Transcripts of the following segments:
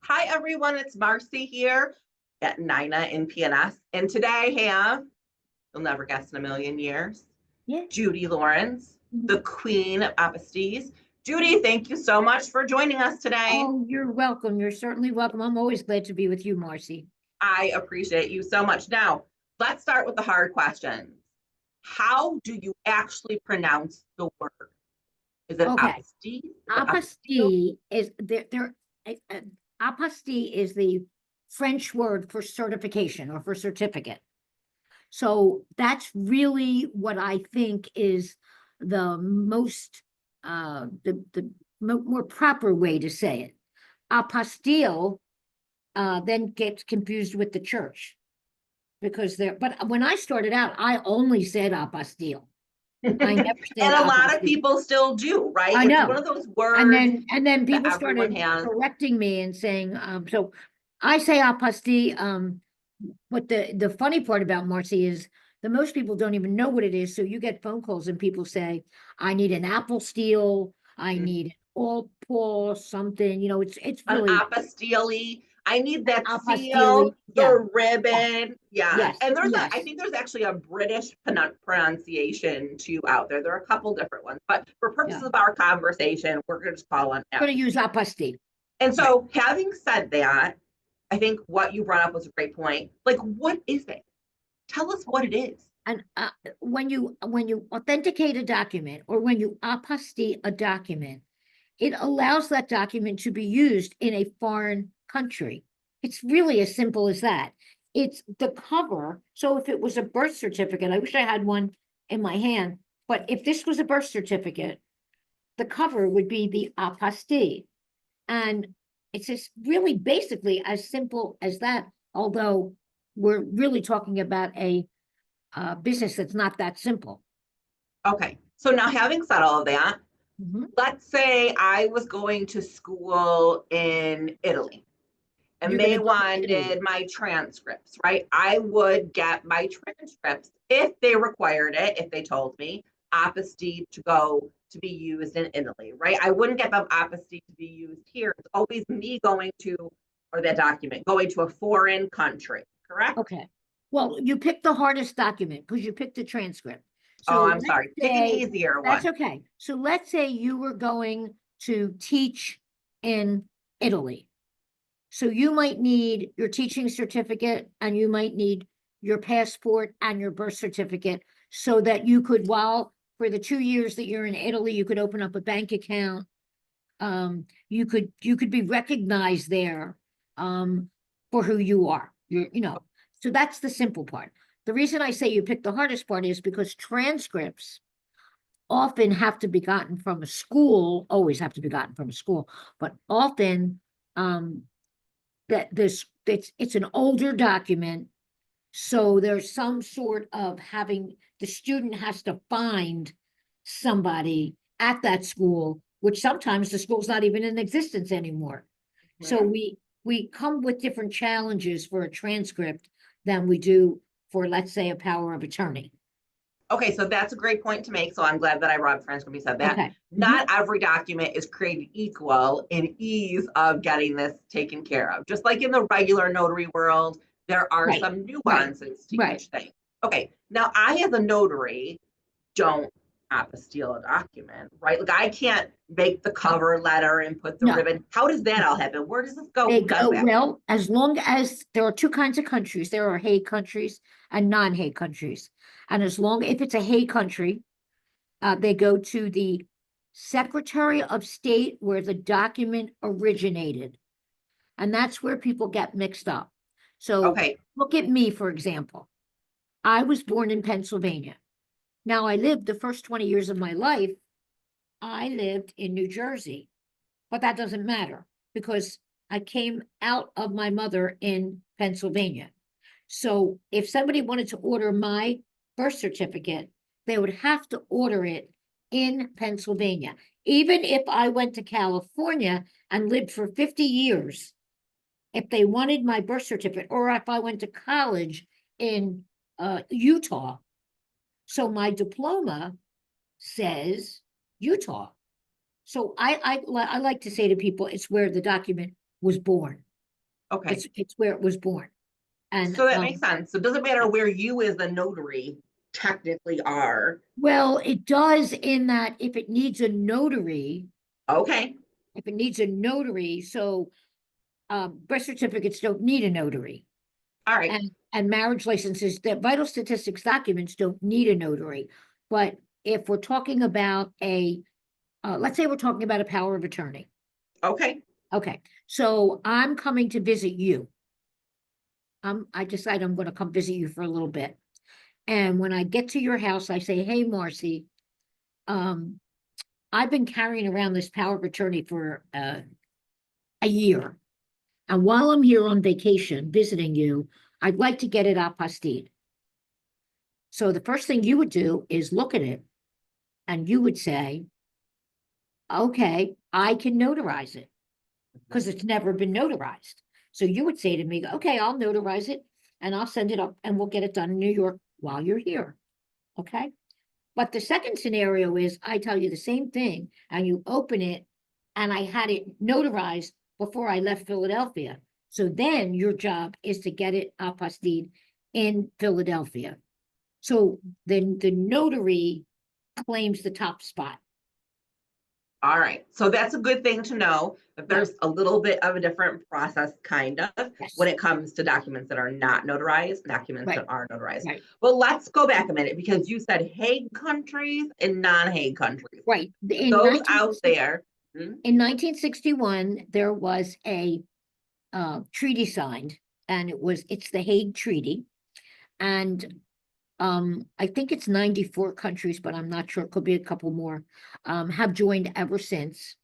Hi, everyone. It's Marcy here at Nina in PNS. And today I have, you'll never guess in a million years, Yeah. Judi Lawrence, the Mhm. queen of apostilles. Judi, thank you so much for joining us today. Oh, you're welcome. You're certainly welcome. I'm always glad to be with you, Marcy. I appreciate you so much. Now, let's start with the hard questions. How do you actually pronounce the word? Is it Okay. apostille? Is it apostille? Apostille is apostille is the French word for certification or for certificate. So that's really what I think is the most more proper way to say it. Apostille then gets confused with the church because but when I started out, I only said apostille. I And never said a lot of apostille. people still do, right? I It's one know. of those And words then that people everyone started has. correcting me and saying, so I say apostille. What the funny part about Marcy is that most people don't even know what it is. So you get phone calls and people say, I need an apple steel, I need an all pour something, it's An really apostille. I need that apostille. seal, Yeah, the yeah, ribbon. Yes. yes, And I yes. think there's actually a British pronunciation too out there. There are a couple different ones, but for Yeah. purposes of our conversation, we're going to just call on I'm gonna use apostille. apostille. And Right. so, having said that, I think what you brought up was a great point. Like, what is it? Tell us what it is. And when you authenticate a document or when you apostille a document, it allows that document to be used in a foreign country. It's really as simple as that. It's the cover. So if it was a birth certificate, I wish I had one in my hand, but if this was a birth certificate, the cover would be the apostille. And it's just really basically as simple as that, although we're really talking about a business that's not that simple. Okay. So, now having said all of that, Mhm. let's say I was going to school in Italy and You're going they to go to Italy. wanted my transcripts, right? I would get my transcripts if they required it, if they told me apostille to go to be used in Italy, right? I wouldn't get them apostille to be used here. It's always me going to, or that document, going to a foreign country, correct? Okay. Well, you picked the hardest document because you picked the transcript. Oh, So I'm let's sorry. Pick an say easier that's one. okay. So let's say you were going to teach in Italy. So you might need your teaching certificate and you might need your passport and your birth certificate so that you could, while for the 2 years that you're in Italy, you could open up a bank account. You could be recognized there for who you are. So that's the simple part. The reason I say you pick the hardest part is because transcripts often have to be gotten from a school, always have to be gotten from a school, but often um that this it's an older document, so there's some sort of having the student has to find somebody at that school, which sometimes the school's not even in existence anymore. So Mhm. we come with different challenges for a transcript than we do for, let's say, a power of attorney. Okay, so that's a great point to make. So I'm glad that I Rob Franscombe said that. Okay. Not every document is created equal in ease of getting this taken care of. Just like in the regular notary world, there are Right, some right, nuances to right. each thing. Okay, now I as a notary don't apostille a document, right? Like I can't make the No, cover letter and put the no. ribbon. How does that all happen? Where does this go? They Who does go, that? well, as long as there are two kinds of countries, there are Hague countries and non-Hague countries. And as long, if it's a Hague country, they go to the Secretary of State where the document originated. And that's where people get mixed up. So Okay, look at me, for example. I was born in Pennsylvania. Now I lived the first 20 years of my life, I lived in New Jersey. But that doesn't matter because I came out of my mother in Pennsylvania. So if somebody wanted to order my birth certificate, they would have to order it in Pennsylvania. Even if I went to California and lived for 50 years, if they wanted my birth certificate, or if I went to college in Utah, so my diploma says Utah. So I like to say to people, it's where the document was born. Okay. It's where it was born. And So that makes sense. So it doesn't matter where you as the notary technically are. well, it does in that if it needs a notary, Okay. so birth certificates don't need a notary. All right. And marriage licenses, that vital statistics documents don't need a notary. But if we're talking about let's say we're talking about a power of attorney. Okay. Okay, so I'm coming to visit you. I decide I'm going to come visit you for a little bit. And when I get to your house, I say, "Hey, Marcy, um, I've been carrying around this power of attorney for a year. And while I'm here on vacation visiting you, I'd like to get it apostille." So the first thing you would do is look at it and you would say, "Okay, I can notarize it because it's never been notarized." So you would say to me, "Okay, I'll notarize it and I'll send it up and we'll get it done in New York while you're here." Okay. But the second scenario is I tell you the same thing and you open it and I had it notarized before I left Philadelphia. So then your job is to get it apostilled in Philadelphia. So then the notary claims the top spot. All right. So that's a good thing to know that Right. there's a little bit of a different process, kind of, when Yes. it comes to documents that are not notarized, documents that Right. are notarized. Right. Well, let's go back a minute because you said Hague countries and non-Hague countries. Right. Those out there. In 1961, there was a treaty signed, and it's the Hague Treaty. And I think it's 94 countries, but I'm not sure. It could be a couple more, have joined ever since.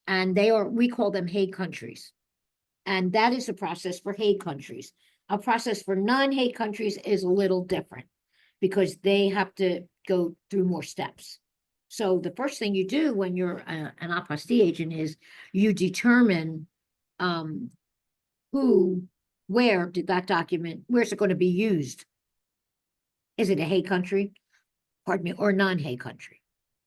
And we call them Hague countries. And that is a process for Hague countries. A process for non-Hague countries is a little different because they have to go through more steps. So the first thing you do when you're an apostille agent is you determine um, where's it going to be used? Is it a Hague country? Pardon me, or non-Hague country?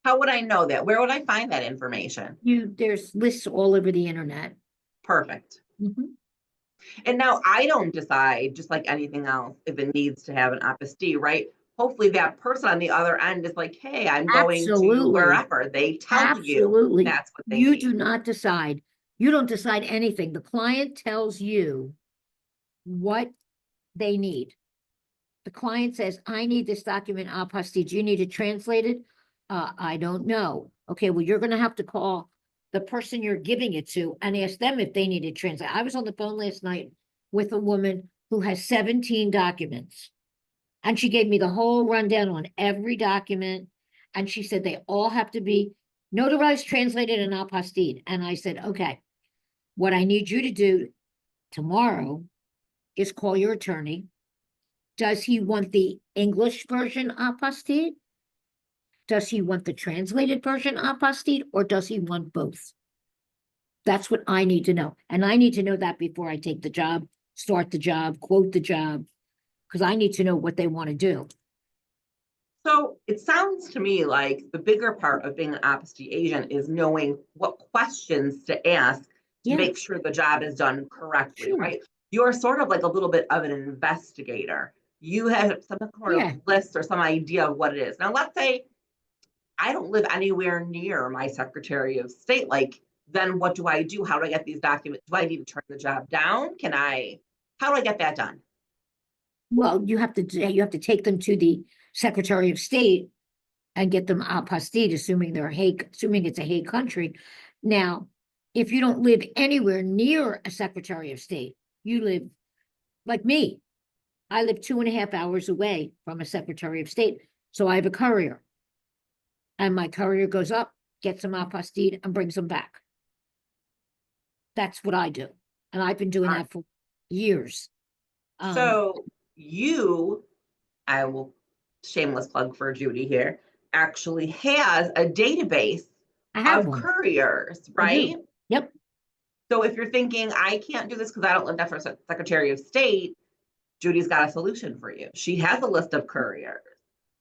How would I know that? Where would I find that information? There's lists all over the internet. Perfect. Mhm. And now I don't decide, just like anything else, if it needs to have an apostille, right? Hopefully that person on the other end is like, hey, I'm going to Absolutely. wherever. They tell you Absolutely. that's what they You need. do not decide. You don't decide anything. The client tells you what they need. The client says, "I need this document apostille. Do you need it translated?" I don't know. Okay, well, you're going to have to call the person you're giving it to and ask them if they need it translated. I was on the phone last night with a woman who has 17 documents. And she gave me the whole rundown on every document. And she said they all have to be notarized, translated, and apostilled. And I said, "Okay, what I need you to do tomorrow is call your attorney. Does he want the English version apostilled? Does he want the translated version apostilled? Or does he want both?" That's what I need to know. And I need to know that before I take the job, start the job, quote the job, because I need to know what they want to do. So it sounds to me like the bigger part of being an apostille agent is knowing what questions to ask to Yeah, make sure the job is done correctly, sure. right? You're sort of like a little bit of an investigator. You have some sort of Yeah. list or some idea of what it is. Now, let's say I don't live anywhere near my Secretary of State. Like, then what do I do? How do I get these documents? Do I need to turn the job down? How do I get that done? Well, you have to take them to the Secretary of State and get them apostilled, assuming it's a Hague country. Now, if you don't live anywhere near a Secretary of State, you live like me. I live 2.5 hours away from a Secretary of State, so I have a courier, and my courier goes up, gets them apostilled, and brings them back. That's what I do, and I've been doing All right. that for years. Um, So you, I will shameless plug for Judi here, actually has a database I have of one. couriers, I right? do. Yep. So if you're thinking, I can't do this because I don't live next to a Secretary of State, Judi's got a solution for you. She has a list of couriers.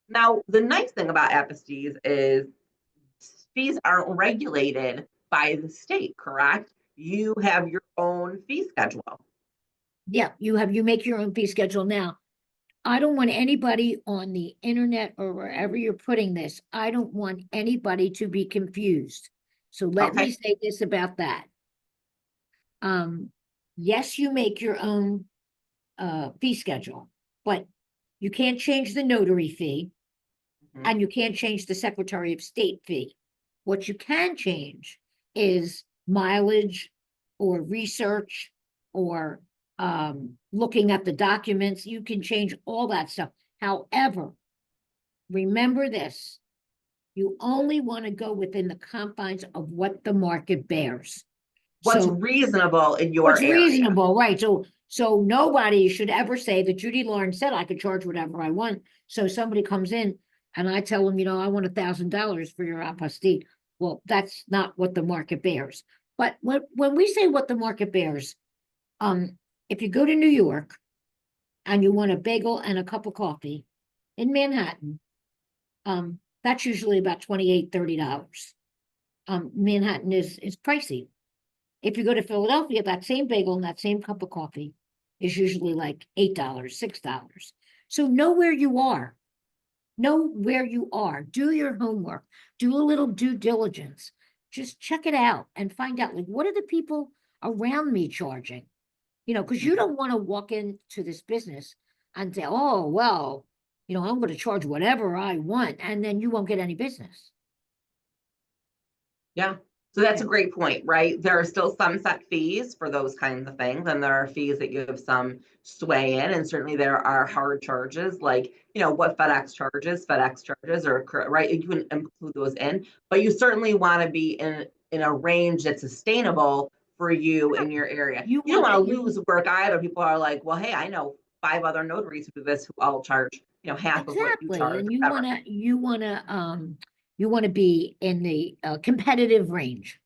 Now, the nice thing about apostilles is fees aren't regulated by the state, correct? You have your own fee schedule. Yeah, you make your own fee schedule now. I don't want anybody on the internet or wherever you're putting this, I don't want anybody to be confused. So let me Okay, say this about that. Yes, you make your own fee schedule, but you can't change the notary fee mhm. and you can't change the Secretary of State fee. What you can change is mileage or research or looking at the documents. You can change all that stuff. However, remember this, you only want to go within the confines of what the market bears. What's So reasonable in your what's area? reasonable, right? So nobody should ever say that Judi Lawrence said I could charge whatever I want. So somebody comes in and I tell them, I want $1,000 for your apostille. Well, that's not what the market bears. But when we say what the market bears, if you go to New York and you want a bagel and a cup of coffee in Manhattan, that's usually about $28-30. Manhattan is pricey. If you go to Philadelphia, that same bagel and that same cup of coffee is usually like $8, $6. So know where you are. Know where you are. Do your homework. Do a little due diligence. Just check it out and find out, like, what are the people around me charging? Because you Mhm. don't want to walk into this business and say, oh, well, I'm going to charge whatever I want, and then you won't get any business. Yeah. So that's Yeah, a great point, right? There are still some set fees for those kinds of things, and there are fees that you have some sway in, and certainly there are hard charges, like what FedEx charges, or right, you can include those in, but you certainly want to be in a range that's sustainable for you in your area. you You don't want want to, to lose work either. People are like, well, hey, I know 5 other notaries who do this who all charge half of what you exactly, charge, and or whatever. you want to be in the competitive range.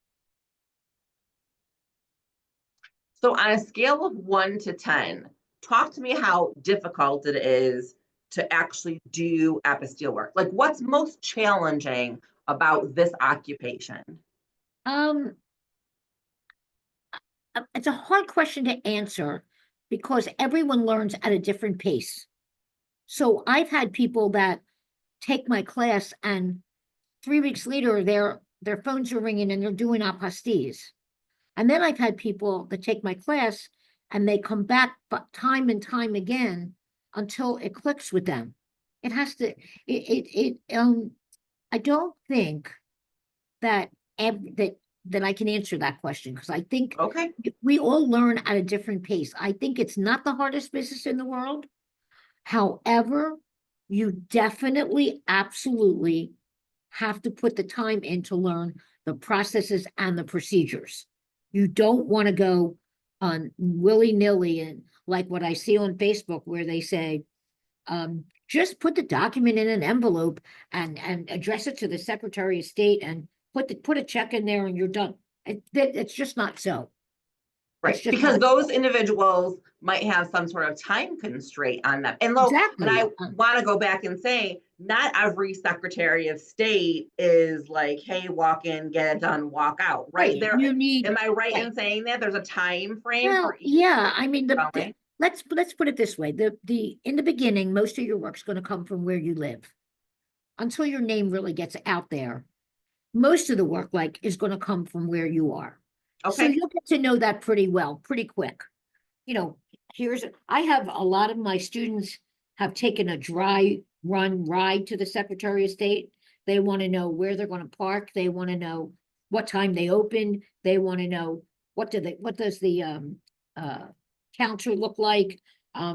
So on a scale of 1 to 10, talk to me how difficult it is to actually do apostille work. Like what's most challenging about this occupation? Um, it's a hard question to answer because everyone learns at a different pace. So I've had people that take my class and 3 weeks later their phones are ringing and they're doing apostilles. And then I've had people that take my class and they come back time and time again until it clicks with them. It has to, I don't think that that I can answer that question because I think Okay. we all learn at a different pace. I think it's not the hardest business in the world. However, you definitely, absolutely have to put the time in to learn the processes and the procedures. You don't want to go on willy-nilly and like what I see on Facebook where they say, just put the document in an envelope and address it to the Secretary of State and put a check in there and you're done. It's just not so. It's Right. just Because not so. those individuals might have some sort of time constraint on them. And I Exactly. want to go back and say, not every Secretary of State is like, hey, walk in, get it done, walk out. Right. Right. There, You need, am I right right. in saying that there's a time frame for Well, each yeah, I mean, going? let's put it this way. The in the beginning, most of your work's going to come from where you live. Until your name really gets out there, most of the work like is going to come from where you are. So Okay. you'll get to know that pretty well, pretty quick. You know, I have a lot of my students have taken a dry run ride to the Secretary of State. They want to know where they're going to park. They want to know what time they open. They want to know what does the uh counter look like.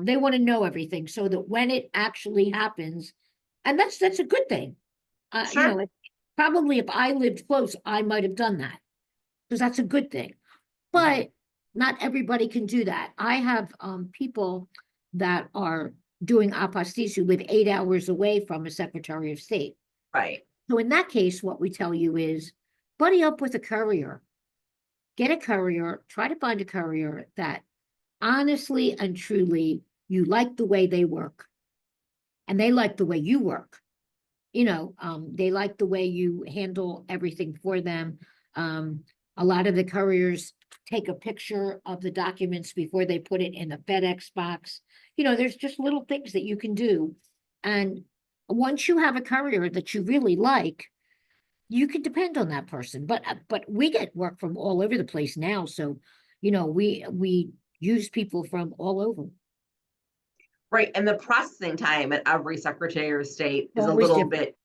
They want to know everything so that when it actually happens, and that's a good thing. Sure. Probably if I lived close, I might have done that because that's a good thing. Mhm. But not everybody can do that. I have people that are doing apostates who live 8 hours away from a Secretary of State. Right. So in that case, what we tell you is buddy up with a courier. Get a courier, try to find a courier that honestly and truly you like the way they work and they like the way you work. They like the way you handle everything for them. A lot of the couriers take a picture of the documents before they put it in the FedEx box. You know, there's just little things that you can do. And once you have a courier that you really like, you can depend on that person. But we get work from all over the place now. So, you know, we use people from all over. Right, and the processing time at every Secretary of State is a Always little different. bit,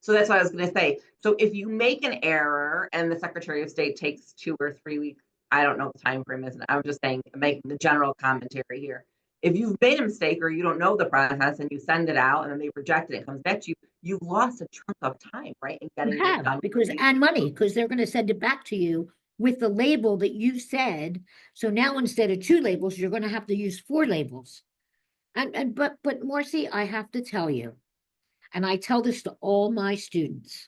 so that's what I was gonna say. So if you make an error and the Secretary of State takes 2 or 3 weeks, I don't know what the time frame is, and I'm just saying, making the general commentary here. If you've made a mistake or you don't know the process and you send it out and then they reject it, it comes back to you, you've lost a chunk of time, right, in You getting it have, done because, for you. and money, because they're gonna send it back to you with the label that you said. So now instead of 2 labels, you're gonna have to use 4 labels. But Marcy, I have to tell you, and I tell this to all my students,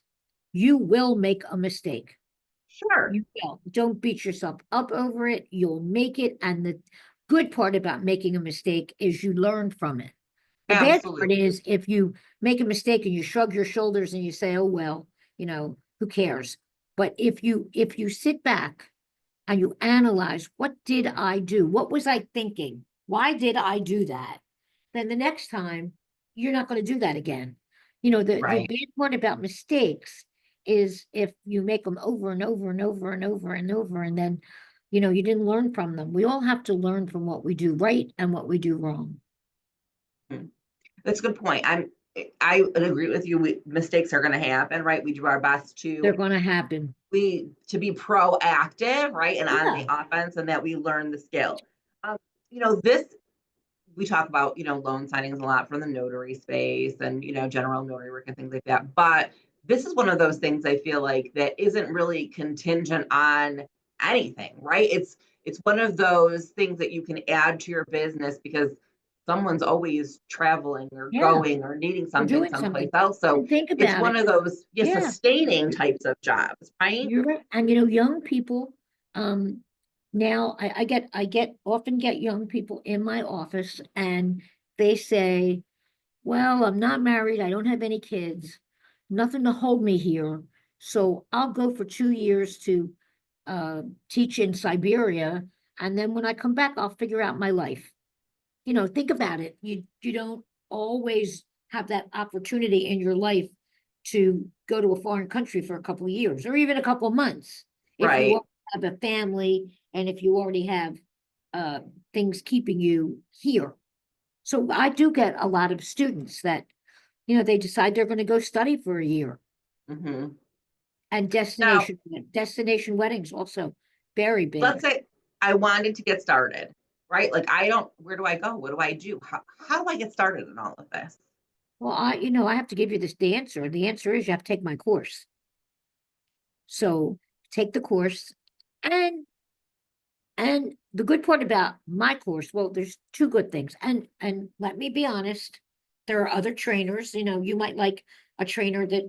you will make a mistake. Sure, You will. Don't beat yourself up over it. You'll make it. And the good part about making a mistake is you learn from it. The bad part absolutely, is if you make a mistake and you shrug your shoulders and you say, "Oh well, you know, who cares?" But if you sit back and you analyze, what did I do? What was I thinking? Why did I do that? Then the next time you're not going to do that again. You know, the right, bad part about mistakes is if you make them over and over and over and over and over, and then, you know, you didn't learn from them. We all have to learn from what we do right and what we do wrong. mm, that's a good point. I would agree with you, mistakes are gonna happen, right? We do our best They're to going to happen. to be proactive, right, and on the Yeah. offense, and that we learn the skill. Um, this we talk about, loan signings a lot from the notary space and general notary work and things like that. But this is one of those things I feel like that isn't really contingent on anything, right? It's one of those things that you can add to your business because someone's always traveling or Yeah. going or needing We're something doing someplace something. else. So And think it's about one it. of those, yeah, Yeah. sustaining types of jobs, right? You're right. And you know, young people, um, now I often get young people in my office and they say, well, I'm not married, I don't have any kids, nothing to hold me here. So I'll go for 2 years to teach in Siberia, and then when I come back, I'll figure out my life. You know, think about it. You don't always have that opportunity in your life to go to a foreign country for a couple of years or even a couple of months if you Right. already have a family and if you already have uh, things keeping you here. So I do get a lot of students that, you know, they decide they're going to go study for a year. Hmm. And Now, destination weddings also very let's big. say I wanted to get started, right? Like I don't, where do I go? What do I do? How do I get started in all of this? Well, I have to give you the answer. The answer is you have to take my course. So take the course, and and the good part about my course, well, there's 2 good things. And let me be honest, there are other trainers, you know, you might like a trainer that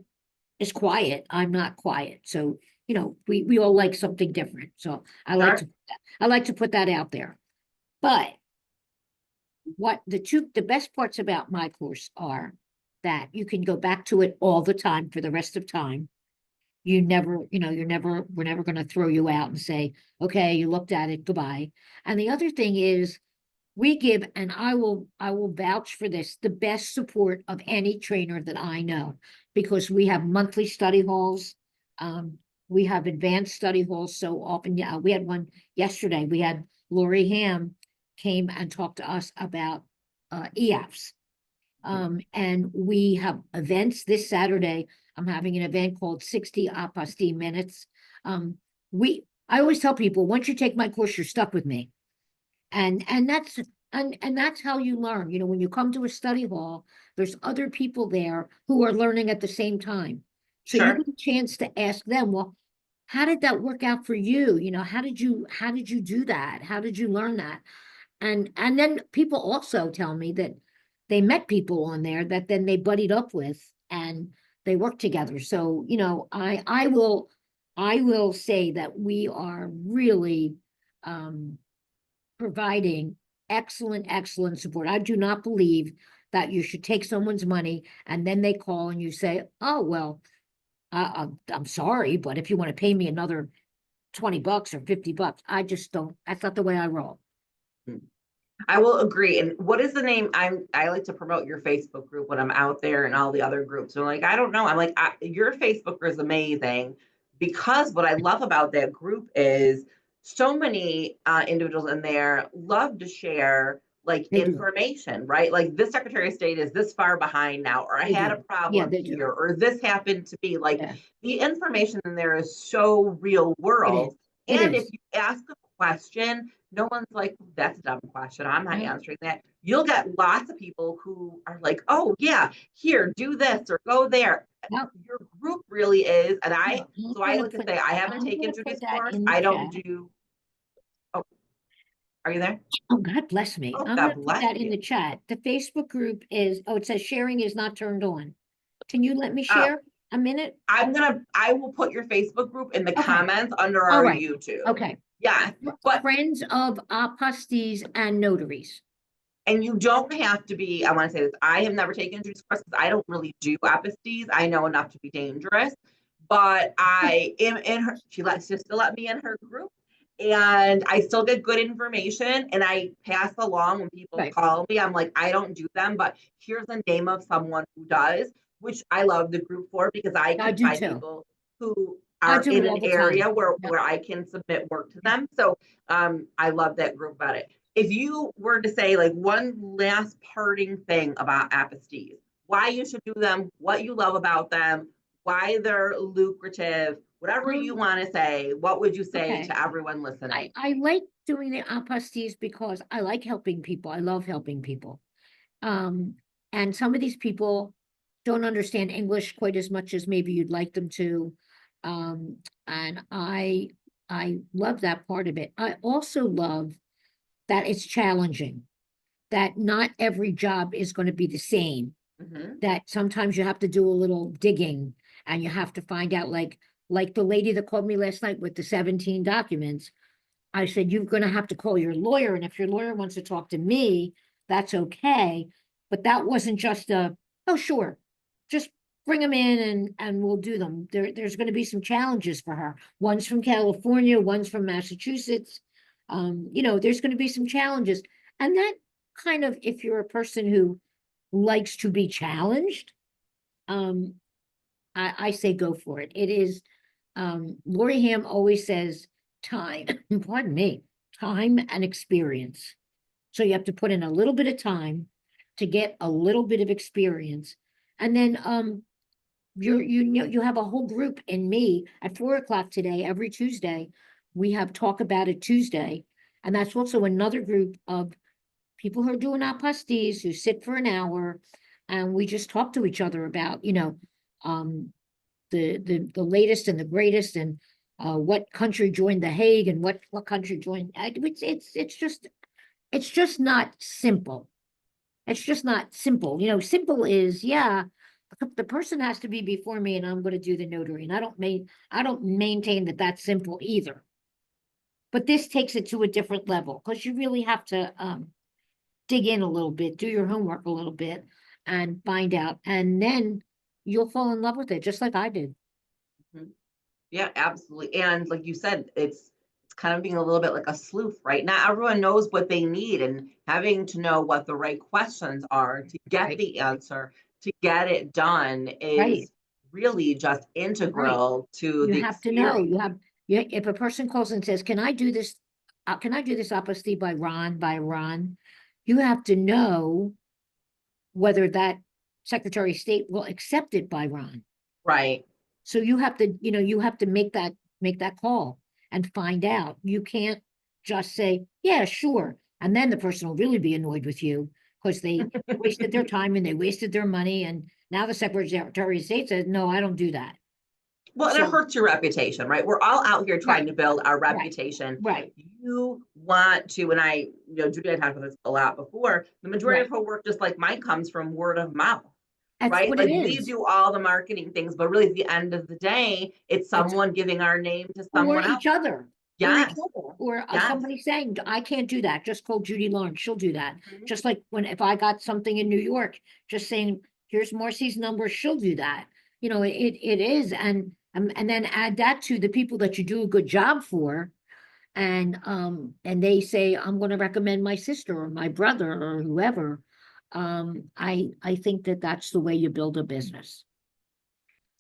is quiet. I'm not quiet. So, you know, we all like something different. So Sure. I like to put that out there. But what the best parts about my course are that you can go back to it all the time for the rest of time. You never, you know, we're never going to throw you out and say, okay, you looked at it, goodbye. And the other thing is we give, and I will vouch for this, the best support of any trainer that I know, because we have monthly study halls. Um, we have advanced study halls so often. Yeah, we had one yesterday. We had Lori Ham came and talked to us about EAPS. And we have events this Saturday. I'm having an event called 60 Apostille Minutes. I always tell people, once you take my course, you're stuck with me. And that's and that's how you learn. You know, when you come to a study hall, there's other people there who are learning at the same time. So you Sure. get a chance to ask them, well, how did that work out for you? You know, how did you do that? How did you learn that? And then people also tell me that they met people on there that then they buddied up with and they work together. So, you know, I will say that we are really um providing excellent support. I do not believe that you should take someone's money and then they call and you say, "Oh, well, I'm sorry, but if you want to pay me another $20 or $50. I just don't, that's not the way I roll. I will agree. And what is the name? I like to promote your Facebook group when I'm out there and all the other groups. I'm like, I don't know. I'm like, your Facebook is amazing because what I love about that group is so many individuals in there love to share like They do. information, right? Like this Secretary of State is this far behind now, or I They had a do. Yeah, problem they do. here, or this happened to be like Yeah, the information in there is so real it is. world. It And if is. you ask a question, no one's like, that's a dumb question. I'm not No, answering that. You'll get lots of people who are like, oh, yeah, here, do this or go there. no, Your group really is. And no. so I like to say, I haven't taken Judy's That course. in the I don't chat. do, oh, are you there? Oh, God bless me. Oh, I'm God gonna put bless that in you. the chat. The Facebook group is, oh, it says sharing is not turned on. Can you let me Oh, share a minute? I will put your Facebook group in the Okay, comments under all our right, YouTube. okay. Yeah. But Friends of apostates and notaries. And you don't have to be, I want to say this, I have never taken Judy's course because I don't really do aposties. I know enough to be dangerous, but I am in her, she still let me in her group. And I still get good information and I pass along when people Right, call me. I'm like, I don't do them, but here's the name of someone who does, which I love the group for because I I can do find too. people who I are do in it an all the area time. where, Yep, I can submit work to yep. them. So I love that group about it. If you were to say like one last parting thing about apostilles, why you should do them, what you love about them, why they're lucrative, whatever you Um, want to say, what would you say okay. to everyone listening? I like doing the apostates because I like helping people. I love helping people. Um, and some of these people don't understand English quite as much as maybe you'd like them to. Um, and I love that part of it. I also love that it's challenging, that not every job is going to be the same, Mm-hmm. that sometimes you have to do a little digging and you have to find out like the lady that called me last night with the 17 documents. I said, you're going to have to call your lawyer. And if your lawyer wants to talk to me, that's okay. But that wasn't just a, oh, sure, just bring them in and we'll do them. There's going to be some challenges for her. One's from California, one's from Massachusetts. There's going to be some challenges. And that kind of, if you're a person who likes to be challenged, um, I say go for it. It is, Lori Ham always says time, pardon me, time and experience. So you have to put in a little bit of time to get a little bit of experience. And then you have a whole group in me at 4 o'clock today, every Tuesday. We have Talk About It Tuesday. And that's also another group of people who are doing apostees who sit for an hour and we just talk to each other about, um, the latest and the greatest and what country joined the Hague and what country joined. It's just not simple. It's just not simple. Simple is, yeah, the person has to be before me and I'm going to do the notary. And I don't maintain that that's simple either. But this takes it to a different level because you really have to dig in a little bit, do your homework a little bit, and find out. And then you'll fall in love with it, just like I did. Mhm. Yeah, absolutely. And like you said, it's kind of being a little bit like a sleuth, right? Not everyone knows what they need, and having to know what the right questions are to get Right, the answer, to get it done right, is really just right. integral to You the have to know. experience. If a person calls and says, "Can I do this? Can I do this apostille by Ron?" You have to know whether that Secretary of State will accept it by Ron. Right. So you have to make that call and find out. You can't just say, yeah, sure. And then the person will really be annoyed with you because they wasted their time and they wasted their money. And now the Secretary of State says, no, I don't do that. Well, and it So, hurts your reputation, right? We're all out here trying right, to build our right, reputation. right, You want to, and Judy, I talked about this a lot before. The majority of right. her work, just like mine, comes from word of mouth, That's right? what it Like we is. do all the marketing things, but really at the end of the day, it's It's someone giving our name to or someone else. each other, Yes, or yes. somebody saying, I can't do that. Just call Judi Lawrence. She'll do that. Mhm. Just like if I got something in New York, just saying, here's Marcy's number, she'll do that. It is. And And then add that to the people that you do a good job for. And they say, I'm going to recommend my sister or my brother or whoever. I think that that's the way you build a business.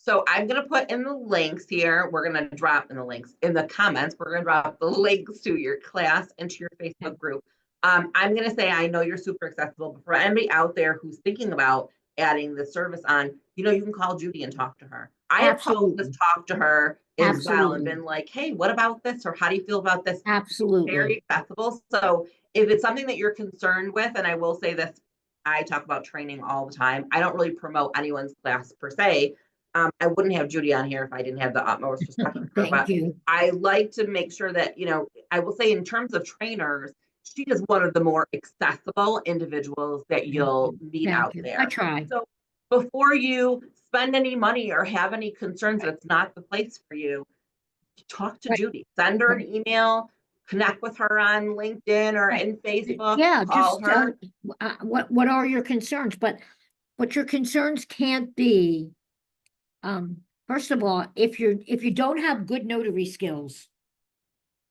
So I'm going to put in the links here. We're going to drop in the links in the comments. We're going to drop the links to your class and to your Facebook group. I'm going to say, I know you're super accessible, but for anybody out there who's thinking about adding the service on, you know, you can call Judi and talk to her. I have called Absolutely. this, talked to her as well and Absolutely. been like, hey, what about this? Or how do you feel about this? Absolutely. Very accessible. So if it's something that you're concerned with, and I will say this, I talk about training all the time. I don't really promote anyone's class per se. I wouldn't have Judi on here if I didn't have the utmost respect for her, Thank but you. I like to make sure that, you know, I will say in terms of trainers, she is one of the more accessible individuals that you'll meet Thank out you. I there. try. So before you spend any money or have any concerns that it's not the place for you, talk to Right. Judi, send her an email, connect with her on LinkedIn or Right. in Facebook, Yeah, call just her. what are your concerns? But your concerns can't be, first of all, if you don't have good notary skills,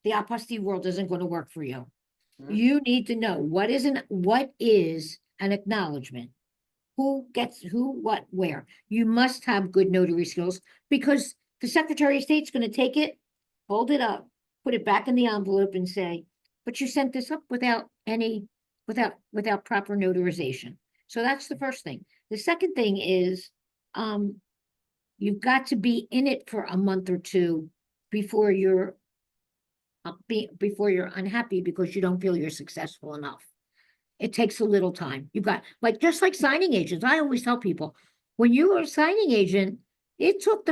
the apostille world isn't going to work for you. Mhm. You need to know what is an acknowledgement. Who gets who, what, where. You must have good notary skills because the Secretary of State's going to take it, fold it up, put it back in the envelope and say, but you sent this up without proper notarization. So that's the first thing. The second thing is, you've got to be in it for a month or two before you're before you're unhappy because you don't feel you're successful enough. It takes a little time. You've got, like, just like signing agents. I always tell people, when you were a signing agent, it took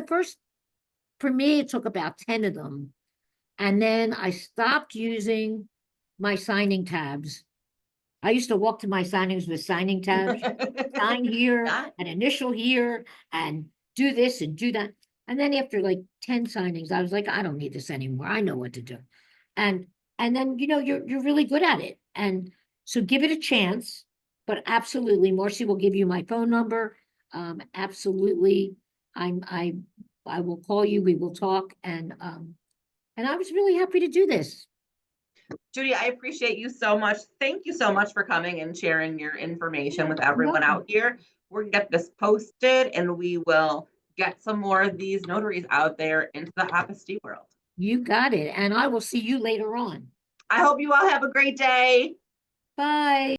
for me, it took about 10 of them. And then I stopped using my signing tabs. I used to walk to my signings with signing tabs, sign here, Yeah. and initial here, and do this and do that. And then after like 10 signings, I was like, I don't need this anymore. I know what to do. And and then you're really good at it. And so give it a chance. But absolutely, Marcy will give you my phone number. Absolutely. I'm I will call you, we will talk, and I was really happy to do this. Judi, I appreciate you so much. Thank you so much for coming and sharing your information with everyone Welcome. out here. We're gonna get this posted and we will get some more of these notaries out there into the apostille world. You got it. And I will see you later on. I hope you all have a great day. Bye.